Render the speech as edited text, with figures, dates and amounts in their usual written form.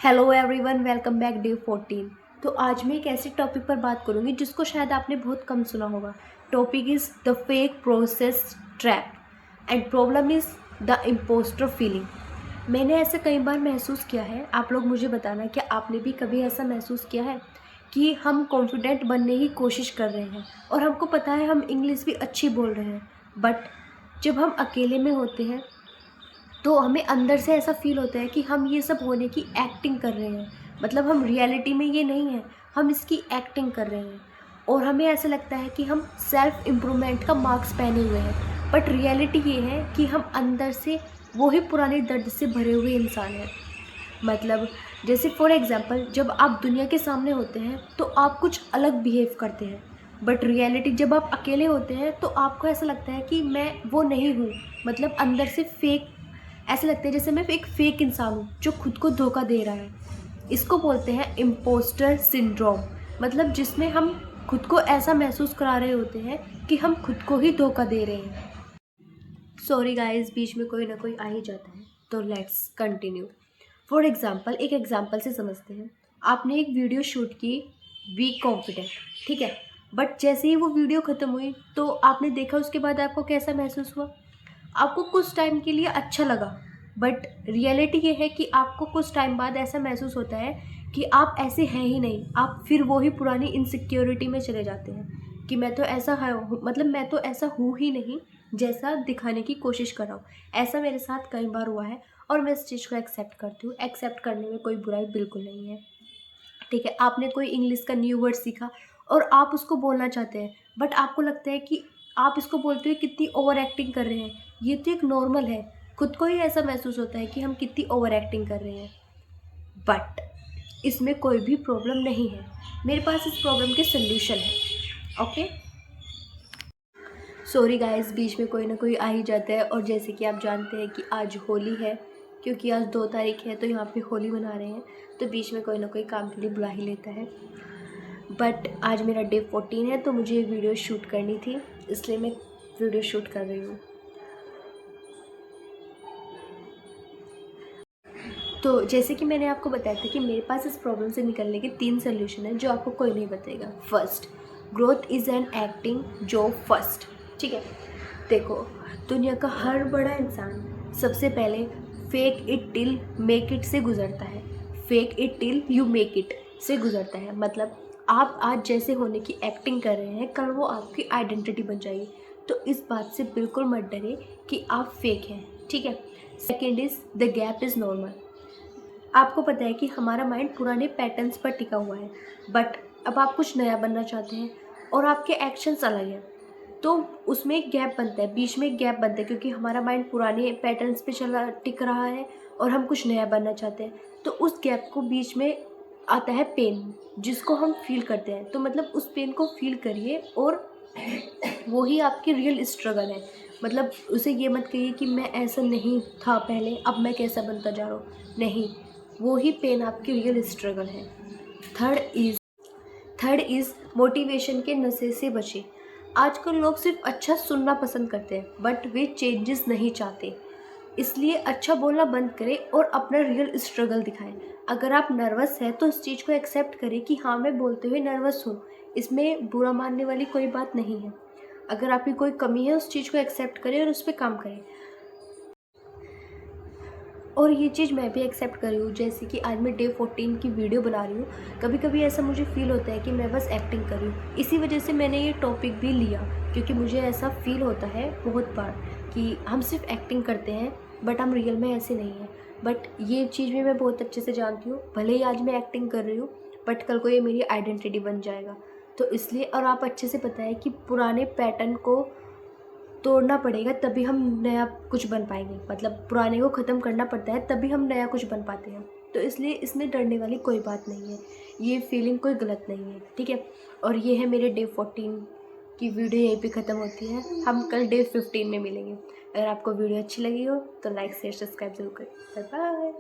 Hello everyone, welcome back day 14। तो आज मैं एक ऐसे टॉपिक पर बात करूंगी जिसको शायद आपने बहुत कम सुना होगा। Topic is the fake process trap and problem is the impostor feeling. मैंने ऐसा कई बार महसूस किया है। आप लोग मुझे बताना कि आपने भी कभी ऐसा महसूस किया है कि हम कॉन्फिडेंट बनने की कोशिश कर रहे हैं और हमको पता है हम इंग्लिश भी अच्छी बोल रहे हैं, बट जब हम अकेले में होते हैं तो हमें अंदर से ऐसा फील होता है कि हम ये सब होने की एक्टिंग कर रहे हैं। मतलब हम रियलिटी में ये नहीं है, हम इसकी एक्टिंग कर रहे हैं। और हमें ऐसा लगता है कि हम सेल्फ इम्प्रूवमेंट का मार्क्स पहने हुए हैं, बट रियलिटी ये है कि हम अंदर से वो ही पुराने दर्द से भरे हुए इंसान हैं। मतलब जैसे फॉर एग्ज़ाम्पल, जब आप दुनिया के सामने होते हैं तो आप कुछ अलग बिहेव करते हैं, बट रियलिटी जब आप अकेले होते हैं तो आपको ऐसा लगता है कि मैं वो नहीं हूँ। मतलब अंदर से फेक, ऐसा लगता है जैसे मैं एक फेक इंसान हूँ जो खुद को धोखा दे रहा है। इसको बोलते हैं इम्पोस्टर सिंड्रोम। मतलब जिसमें हम खुद को ऐसा महसूस करा रहे होते हैं कि हम खुद को ही धोखा दे रहे हैं। सॉरी गाइस, बीच में कोई ना कोई आ ही जाता है, तो लेट्स कंटिन्यू। फॉर एग्ज़ाम्पल, एक एग्ज़ाम्पल से समझते हैं। आपने एक वीडियो शूट की, वीक कॉन्फिडेंट, ठीक है। बट जैसे ही वो वीडियो ख़त्म हुई तो आपने देखा, उसके बाद आपको कैसा महसूस हुआ? आपको कुछ टाइम के लिए अच्छा लगा, बट रियलिटी ये है कि आपको कुछ टाइम बाद ऐसा महसूस होता है कि आप ऐसे हैं ही नहीं। आप फिर वो ही पुरानी इनसिक्योरिटी में चले जाते हैं कि मैं तो ऐसा है, मतलब मैं तो ऐसा हूँ ही नहीं जैसा दिखाने की कोशिश कर रहा हूँ। ऐसा मेरे साथ कई बार हुआ है और मैं इस चीज़ को एक्सेप्ट करती हूँ। एक्सेप्ट करने में कोई बुराई बिल्कुल नहीं है, ठीक है। आपने कोई इंग्लिश का न्यू वर्ड सीखा और आप उसको बोलना चाहते हैं, बट आपको लगता है कि आप इसको बोलते हुए कितनी ओवर एक्टिंग कर रहे हैं। ये तो एक नॉर्मल है। खुद को ही ऐसा महसूस होता है कि हम कितनी ओवर एक्टिंग कर रहे हैं, बट इसमें कोई भी प्रॉब्लम नहीं है। मेरे पास इस प्रॉब्लम के सोल्यूशन है। ओके, सॉरी गाइस, बीच में कोई ना कोई आ ही जाता है। और जैसे कि आप जानते हैं कि आज होली है, क्योंकि आज 2 तारीख है तो यहाँ पे होली मना रहे हैं, तो बीच में कोई ना कोई काम के लिए बुला ही लेता है। बट आज मेरा डे 14 है तो मुझे वीडियो शूट करनी थी, इसलिए मैं वीडियो शूट कर रही हूँ। तो जैसे कि मैंने आपको बताया था कि मेरे पास इस प्रॉब्लम से निकलने के 3 सोल्यूशन हैं जो आपको कोई नहीं बताएगा। First, growth is an acting job first, ठीक है। देखो, दुनिया का हर बड़ा इंसान सबसे पहले fake it till make it से गुजरता है। Fake it till you make it से गुजरता है। मतलब आप आज जैसे होने की एक्टिंग कर रहे हैं, कल वो आपकी आइडेंटिटी बन जाएगी। तो इस बात से बिल्कुल मत डरे कि आप फेक हैं, ठीक है। Second is the gap is normal. आपको पता है कि हमारा माइंड पुराने पैटर्न्स पर टिका हुआ है, बट अब आप कुछ नया बनना चाहते हैं और आपके एक्शंस अलग हैं, तो उसमें एक गैप बनता है, बीच में एक गैप बनता है, क्योंकि हमारा माइंड पुराने पैटर्न्स पे चला टिक रहा है और हम कुछ नया बनना चाहते हैं। तो उस गैप को बीच में आता है पेन, जिसको हम फील करते हैं। तो मतलब उस पेन को फील करिए और वो ही आपकी रियल स्ट्रगल है। मतलब उसे ये मत कहिए कि मैं ऐसा नहीं था पहले, अब मैं कैसा बनता जा रहा हूँ। नहीं, वो ही पेन आपकी रियल स्ट्रगल है। थर्ड इज़ मोटिवेशन के नशे से बचें। आजकल लोग सिर्फ अच्छा सुनना पसंद करते हैं, बट वे चेंजेस नहीं चाहते। इसलिए अच्छा बोलना बंद करें और अपना रियल स्ट्रगल दिखाएं। अगर आप नर्वस हैं तो इस चीज़ को एक्सेप्ट करें कि हाँ, मैं बोलते हुए नर्वस हूँ। इसमें बुरा मानने वाली कोई बात नहीं है। अगर आपकी कोई कमी है, उस चीज़ को एक्सेप्ट करें और उस पर काम करें। और ये चीज़ मैं भी एक्सेप्ट कर रही हूँ। जैसे कि आज मैं डे 14 की वीडियो बना रही हूँ, कभी कभी ऐसा मुझे फ़ील होता है कि मैं बस एक्टिंग कर रही हूँ। इसी वजह से मैंने ये टॉपिक भी लिया, क्योंकि मुझे ऐसा फ़ील होता है बहुत बार कि हम सिर्फ एक्टिंग करते हैं, बट हम रियल में ऐसे नहीं हैं। बट ये चीज़ भी मैं बहुत अच्छे से जानती हूँ, भले ही आज मैं एक्टिंग कर रही हूँ, बट कल को ये मेरी आइडेंटिटी बन जाएगा। तो इसलिए, और आप अच्छे से पता है कि पुराने पैटर्न को तोड़ना पड़ेगा, तभी हम नया कुछ बन पाएंगे। मतलब पुराने को ख़त्म करना पड़ता है, तभी हम नया कुछ बन पाते हैं। तो इसलिए इसमें डरने वाली कोई बात नहीं है, ये फीलिंग कोई गलत नहीं है, ठीक है। और ये है मेरे डे 14 की वीडियो, यहीं पे ख़त्म होती है। हम कल डे 15 में मिलेंगे। अगर आपको वीडियो अच्छी लगी हो तो लाइक शेयर सब्सक्राइब जरूर करें। Bye bye.